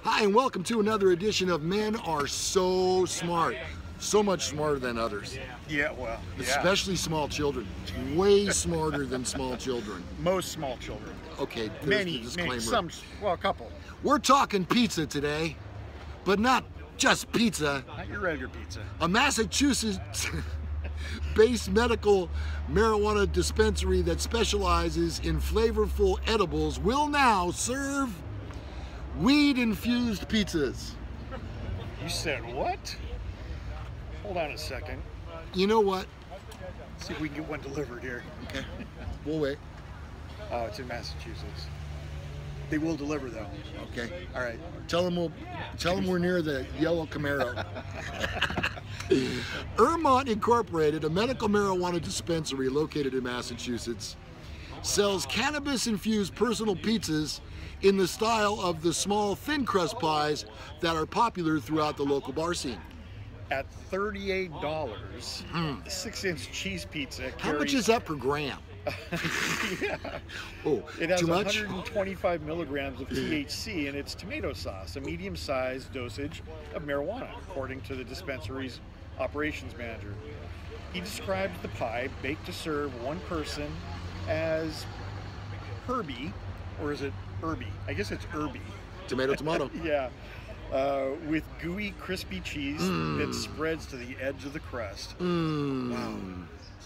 Hi, and welcome to another edition of Men Are So Smart. So much smarter than others. Yeah, well, yeah. Especially small children. Way smarter than small children. Most small children. Okay, there's Many, the disclaimer. some, well, a couple. We're talking pizza today, but just pizza. Not your regular pizza. A Massachusetts-based medical marijuana dispensary that specializes in flavorful edibles will now serve weed-infused pizzas. You said what? Hold on a second. You know what? See if we can get one delivered here. Okay, we'll wait. Oh, it's in Massachusetts. They will deliver though. Okay. All right. Tell them we're near the yellow Camaro. Ermont Incorporated, a medical marijuana dispensary located in Massachusetts, sells cannabis-infused personal pizzas in the style of the small thin crust pies that are popular throughout the local bar scene. At $38, the 6-inch cheese pizza carries... How much is that per gram? Yeah. Oh, it has too much? 125 milligrams of THC in its tomato sauce, a medium-sized dosage of marijuana, according to the dispensary's operations manager. He described the pie, baked to serve one person, as herby, or is it herby? I guess it's herby. Tomato. Yeah. With gooey, crispy cheese that spreads to the edge of the crust. Wow.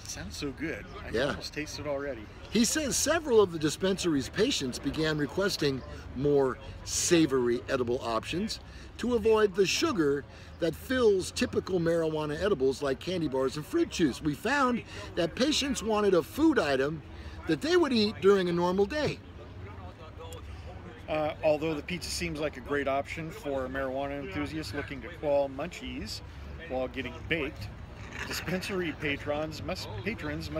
Sounds so good. I can almost taste it already. He says several of the dispensary's patients began requesting more savory edible options to avoid the sugar that fills typical marijuana edibles like candy bars and fruit juice. We found that patients wanted a food item that they would eat during a normal day. Although the pizza seems like a great option for marijuana enthusiasts looking to quell munchies while getting baked, dispensary patrons must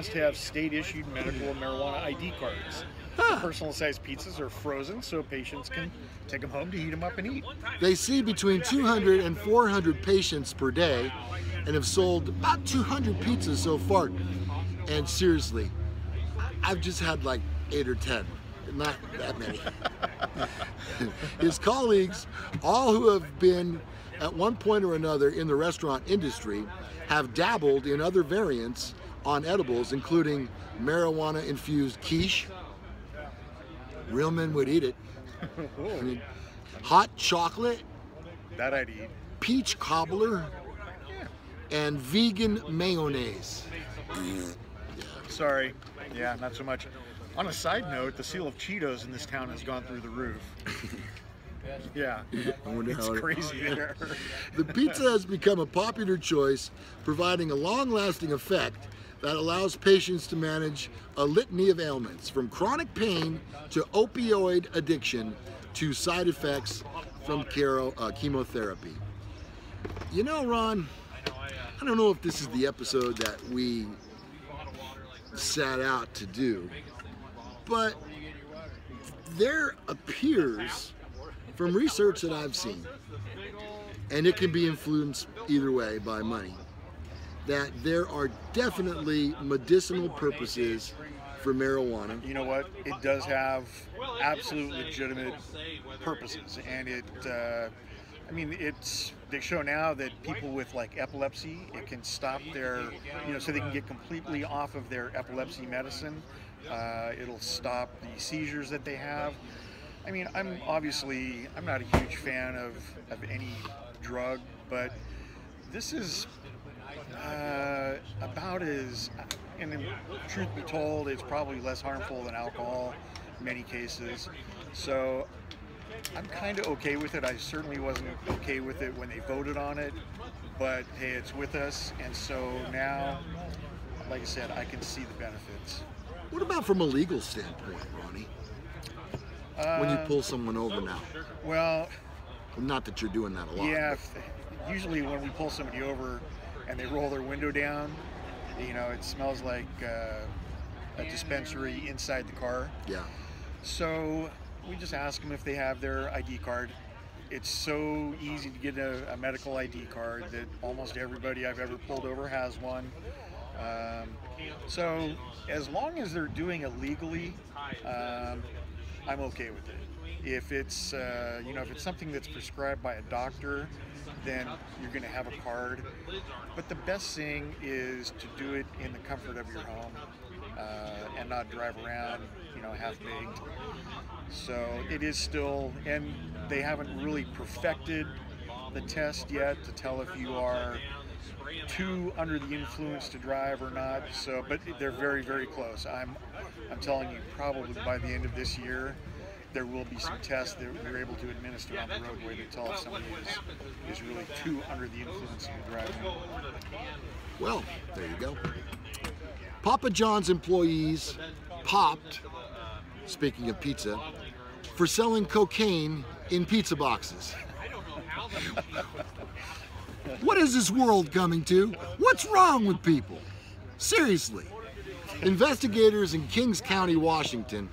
have state-issued medical marijuana ID cards. The personal-sized pizzas are frozen so patients can take them home to heat them up and eat. They see between 200 and 400 patients per day and have sold about 200 pizzas so far. And seriously, I've just had like 8 or 10. Not that many. His colleagues, all who have been at one point or another in the restaurant industry, have dabbled in other variants on edibles, including marijuana-infused quiche. Real men would eat it. I mean, hot chocolate. That I'd eat. Peach cobbler. And vegan mayonnaise. Sorry. Yeah, not so much. On a side note, the seal of Cheetos in this town has gone through the roof. Yeah, it's crazy there. The pizza has become a popular choice, providing a long-lasting effect that allows patients to manage a litany of ailments, from chronic pain to opioid addiction to side effects from chemotherapy. You know, Ron, I don't know if this is the episode that we set out to do, but there appears, from research that I've seen, and it can be influenced either way by money, that there are definitely medicinal purposes for marijuana. You know what? It does have absolute legitimate purposes, and I mean, they show now that people with like epilepsy, it can stop their, so they can get completely off of their epilepsy medicine. It'll stop the seizures that they have. I mean, I'm not a huge fan of any drug, but this is about as, and in truth be told, it's probably less harmful than alcohol in many cases. So I'm kind of okay with it. I certainly wasn't okay with it when they voted on it, but hey, it's with us, and so now, like I said, I can see the benefits. What about from a legal standpoint, Ronnie? When you pull someone over now? Well, not that you're doing that a lot. Yeah, usually when we pull somebody over and they roll their window down, it smells like a dispensary inside the car. Yeah. So we just ask them if they have their ID card. It's so easy to get a medical ID card that almost everybody I've ever pulled over has one. So as long as they're doing it legally, I'm okay with it. If it's if it's something that's prescribed by a doctor, then you're going to have a card. But the best thing is to do it in the comfort of your home and not drive around, half-baked. So it is still, and they haven't really perfected the test yet to tell if you are too under the influence to drive or not. So, but they're very, very close. I'm telling you, probably by the end of this year, there will be some tests that we're able to administer on the roadway to tell if somebody is really too under the influence of driving. Well, there you go. Papa John's employees popped, speaking of pizza, for selling cocaine in pizza boxes. What is this world coming to? What's wrong with people? Seriously. Investigators in Kings County, Washington,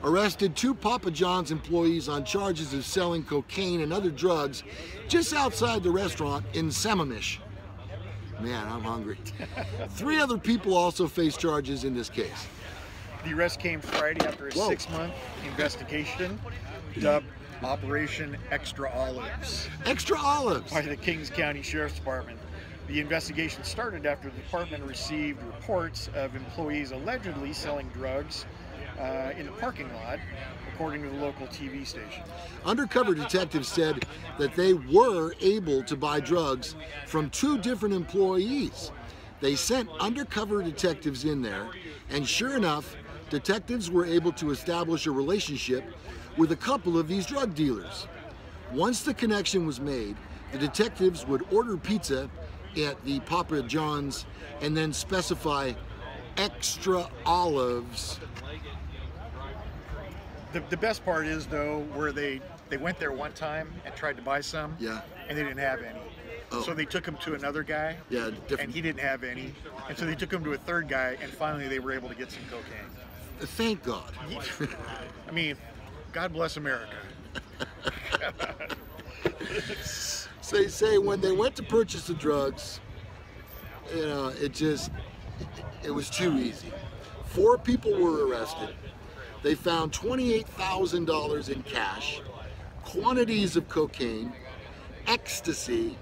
arrested 2 Papa John's employees on charges of selling cocaine and other drugs just outside the restaurant in Sammamish. Man, I'm hungry. 3 other people also face charges in this case. The arrest came Friday after a 6-month investigation dubbed Operation Extra Olives. Extra Olives? By the Kings County Sheriff's Department. The investigation started after the department received reports of employees allegedly selling drugs in the parking lot, according to the local TV station. Undercover detectives said that they were able to buy drugs from 2 different employees. They sent undercover detectives in there, and sure enough, detectives were able to establish a relationship with a couple of these drug dealers. Once the connection was made, the detectives would order pizza at the Papa John's and then specify extra olives. The best part is, though, where they went there one time and tried to buy some, and they didn't have any. Oh. So they took him to another guy, and he didn't have any. And so they took him to a third guy, and finally they were able to get some cocaine. Thank God. I mean, God bless America. So they say when they went to purchase the drugs, it was too easy. 4 people were arrested. They found $28,000 in cash, quantities of cocaine, ecstasy,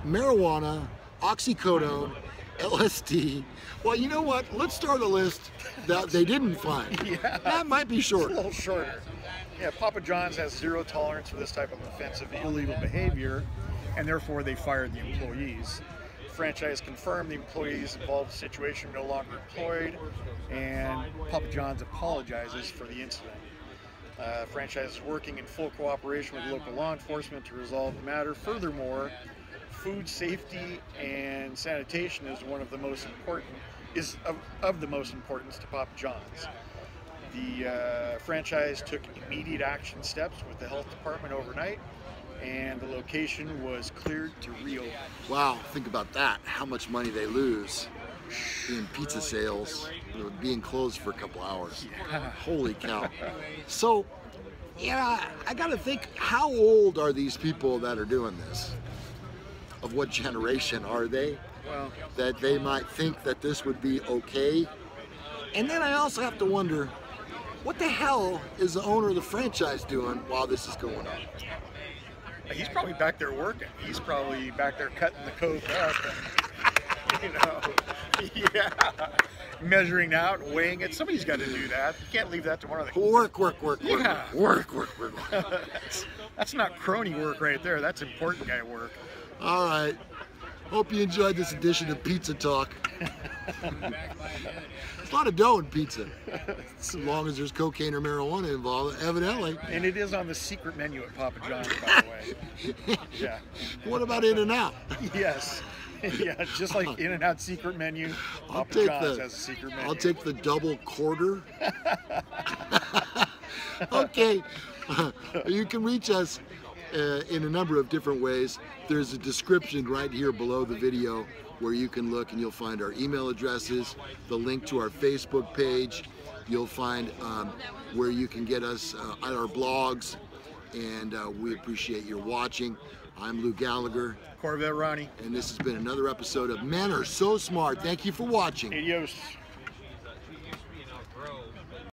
marijuana, oxycodone, LSD. Well, you know what? Let's start a list that they didn't find. Yeah. That might be short. It's a little shorter. Yeah, Papa John's has 0 tolerance for this type of offensive illegal behavior, and therefore they fired the employees. The franchise confirmed the employees involved in the situation were no longer employed, and Papa John's apologizes for the incident. Franchise is working in full cooperation with local law enforcement to resolve the matter. Furthermore, food safety and sanitation is one of the most important, of the most importance to Papa John's. The franchise took immediate action steps with the health department overnight, and the location was cleared to reopen. Wow, think about that. How much money they lose in pizza sales, being closed for a couple hours. Yeah. Holy cow. So, I gotta think, how old are these people that are doing this? Of what generation are they? Well, that they might think that this would be okay. And then I also have to wonder, what the hell is the owner of the franchise doing while this is going on? he's probably back there working. He's probably back there cutting the coke up and, measuring out, weighing it. Somebody's got to do that. You can't leave that to one of the... Work. Yeah. Work. That's not crony work right there. That's important guy work. All right. Hope you enjoyed this edition of Pizza Talk. There's a lot of dough in pizza, as long as there's cocaine or marijuana involved, evidently. And it is on the secret menu at Papa John's, by the way. Yeah. What about In-N-Out? Yes. Yeah, just like In-N-Out secret menu, Papa John's has a secret menu. I'll take the double quarter. Okay. You can reach us in a number of different ways. There's a description right here below the video where you can look and you'll find our email addresses, the link to our Facebook page. You'll find where you can get us at our blogs, and we appreciate your watching. I'm Lou Gallagher. Corvette Ronnie. And this has been another episode of Men Are So Smart. Thank you for watching. Adios.